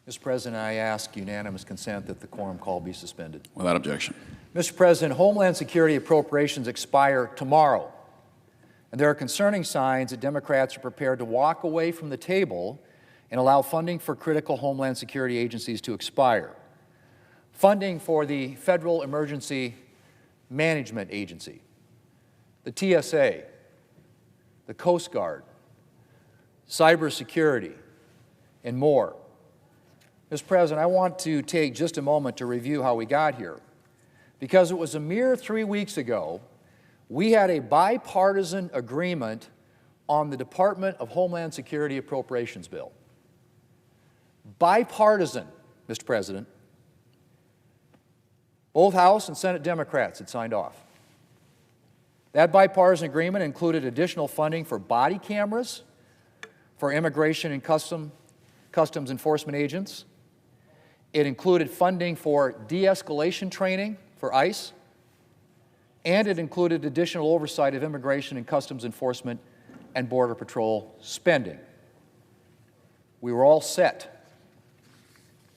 Mr. President, I ask unanimous consent that the quorum call be suspended. Without objection. Mr. President, Homeland Security appropriations expire tomorrow, and there are concerning signs that Democrats are prepared to walk away from the table and allow funding for critical Homeland Security agencies to expire. Funding for the Federal Emergency Management Agency, the TSA, the Coast Guard, cybersecurity, and more. Mr. President, I want to take just a moment to review how we got here, because it was a mere 3 weeks ago we had a bipartisan agreement on the Department of Homeland Security appropriations bill. Bipartisan, Mr. President. Both House and Senate Democrats had signed off. That bipartisan agreement included additional funding for body cameras for immigration and customs enforcement agents. It included funding for de-escalation training for ICE, and it included additional oversight of immigration and customs enforcement and Border Patrol spending. We were all set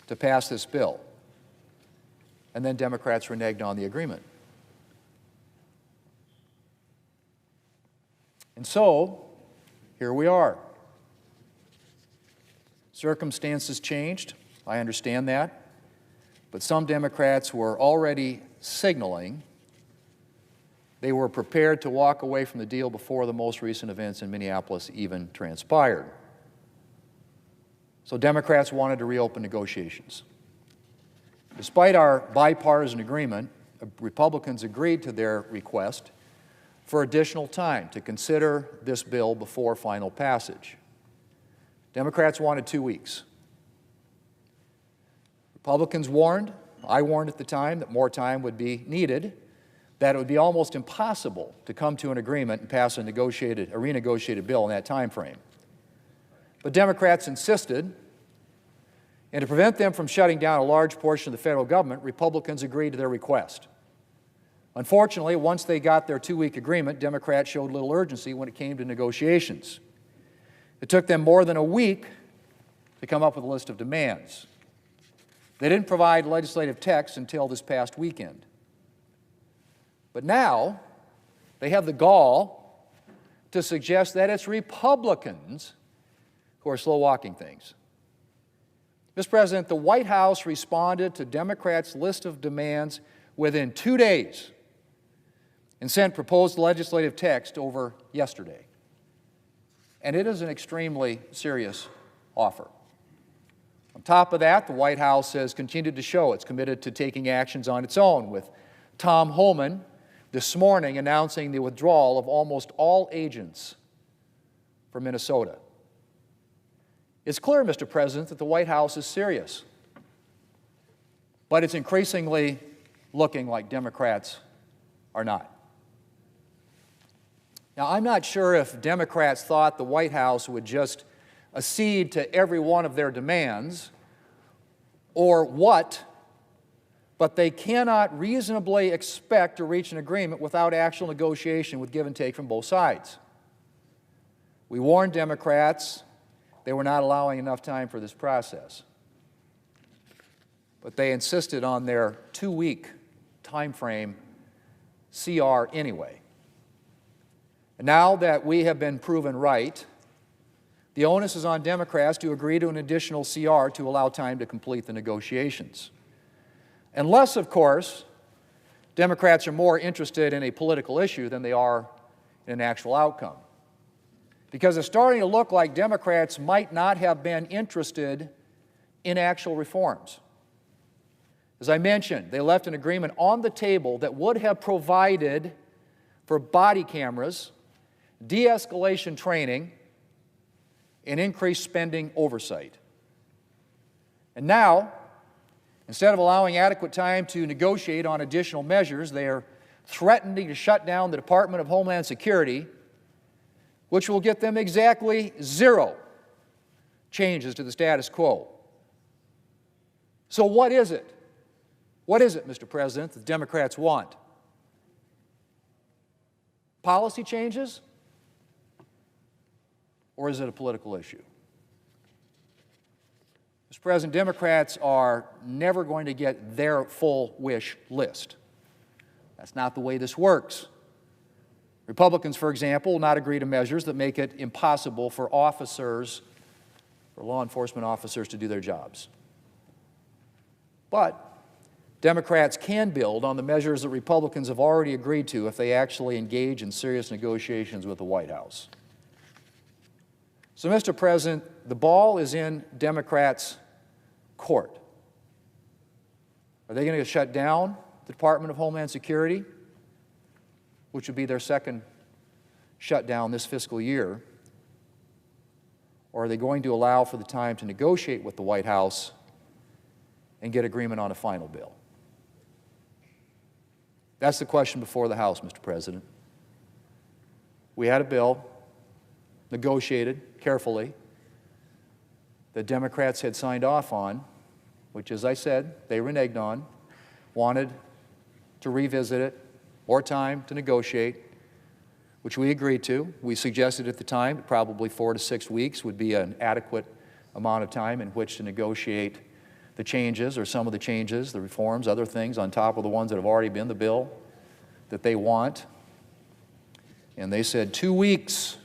to pass this bill, and then Democrats reneged on the agreement. And so, here we are. Circumstances changed, I understand that, but some Democrats were already signaling they were prepared to walk away from the deal before the most recent events in Minneapolis even transpired. So Democrats wanted to reopen negotiations. Despite our bipartisan agreement, Republicans agreed to their request for additional time to consider this bill before final passage. Democrats wanted 2 weeks. Republicans warned, I warned at the time, that more time would be needed, that it would be almost impossible to come to an agreement and pass a renegotiated bill in that time frame. But Democrats insisted, and to prevent them from shutting down a large portion of the federal government, Republicans agreed to their request. Unfortunately, once they got their 2-week agreement, Democrats showed little urgency when it came to negotiations. It took them more than a week to come up with a list of demands. They didn't provide legislative text until this past weekend. But now, they have the gall to suggest that it's Republicans who are slow-walking things. Mr. President, the White House responded to Democrats' list of demands within 2 days and sent proposed legislative text over yesterday. And it is an extremely serious offer. On top of that, the White House has continued to show it's committed to taking actions on its own, with Tom Homan this morning announcing the withdrawal of almost all agents from Minnesota. It's clear, Mr. President, that the White House is serious, but it's increasingly looking like Democrats are not. Now, I'm not sure if Democrats thought the White House would just accede to every one of their demands or what, but they cannot reasonably expect to reach an agreement without actual negotiation with give and take from both sides. We warned Democrats they were not allowing enough time for this process, but they insisted on their 2-week time frame CR anyway. And now that we have been proven right, the onus is on Democrats to agree to an additional CR to allow time to complete the negotiations. Unless, of course, Democrats are more interested in a political issue than they are in an actual outcome. Because it's starting to look like Democrats might not have been interested in actual reforms. As I mentioned, they left an agreement on the table that would have provided for body cameras, de-escalation training, and increased spending oversight. And now, instead of allowing adequate time to negotiate on additional measures, they are threatening to shut down the Department of Homeland Security, which will get them exactly 0 changes to the status quo. So what is it? What is it, Mr. President, that the Democrats want? Policy changes? Or is it a political issue? Mr. President, Democrats are never going to get their full wish list. That's not the way this works. Republicans, for example, will not agree to measures that make it impossible for officers, for law enforcement officers, to do their jobs. But Democrats can build on the measures that Republicans have already agreed to if they actually engage in serious negotiations with the White House. So, Mr. President, the ball is in Democrats' court. Are they going to shut down the Department of Homeland Security, which would be their second shutdown this fiscal year? Or are they going to allow for the time to negotiate with the White House and get agreement on a final bill? That's the question before the House, Mr. President. We had a bill negotiated carefully that Democrats had signed off on, which, as I said, they reneged on, wanted to revisit it, more time to negotiate, which we agreed to. We suggested at the time that probably 4 to 6 weeks would be an adequate amount of time in which to negotiate the changes, or some of the changes, the reforms, other things on top of the ones that have already been the bill that they want. And they said 2 weeks.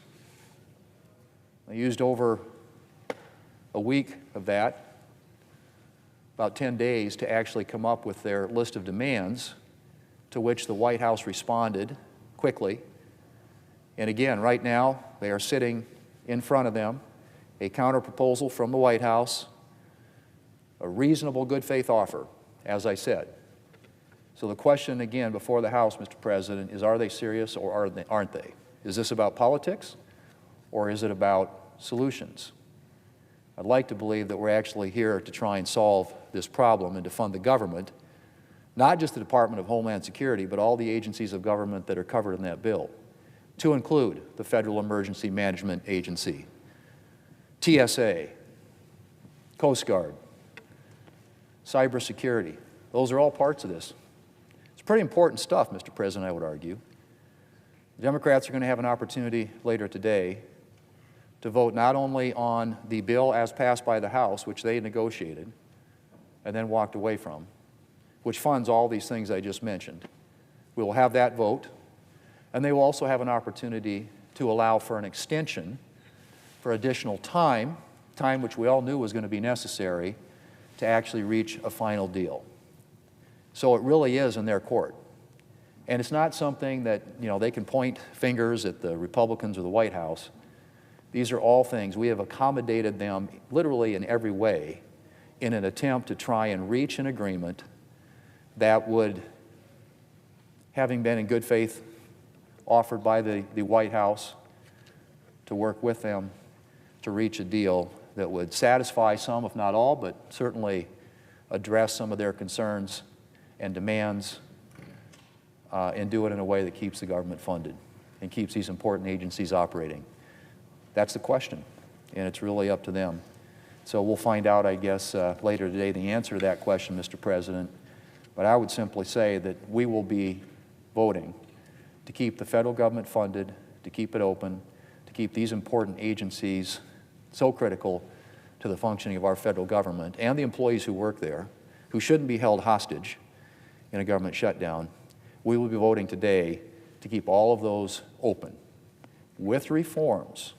They used over a week of that, about 10 days, to actually come up with their list of demands, to which the White House responded quickly. And again, right now, they are sitting in front of them a counterproposal from the White House, a reasonable good faith offer, as I said. So the question again before the House, Mr. President, is are they serious or aren't they? Is this about politics or is it about solutions? I'd like to believe that we're actually here to try and solve this problem and to fund the government, not just the Department of Homeland Security, but all the agencies of government that are covered in that bill, to include the Federal Emergency Management Agency, TSA, Coast Guard, cybersecurity. Those are all parts of this. It's pretty important stuff, Mr. President, I would argue. The Democrats are going to have an opportunity later today to vote not only on the bill as passed by the House, which they negotiated and then walked away from, which funds all these things I just mentioned. We will have that vote, and they will also have an opportunity to allow for an extension for additional time which we all knew was going to be necessary to actually reach a final deal. So it really is in their court. And it's not something that, they can point fingers at the Republicans or the White House. These are all things. We have accommodated them literally in every way in an attempt to try and reach an agreement that would, having been in good faith offered by the White House to work with them to reach a deal that would satisfy some, if not all, but certainly address some of their concerns and demands, and do it in a way that keeps the government funded and keeps these important agencies operating. That's the question, and it's really up to them. So we'll find out, I guess, later today the answer to that question, Mr. President. But I would simply say that we will be voting to keep the federal government funded, to keep it open, to keep these important agencies so critical to the functioning of our federal government and the employees who work there, who shouldn't be held hostage in a government shutdown. We will be voting today to keep all of those open with reforms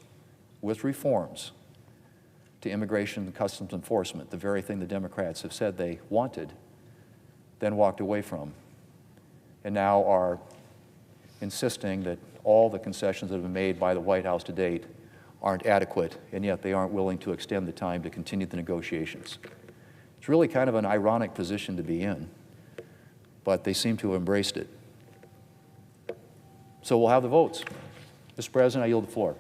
to immigration and customs enforcement, the very thing the Democrats have said they wanted, then walked away from, and now are insisting that all the concessions that have been made by the White House to date aren't adequate, and yet they aren't willing to extend the time to continue the negotiations. It's really kind of an ironic position to be in, but they seem to have embraced it. So we'll have the votes. Mr. President, I yield the floor.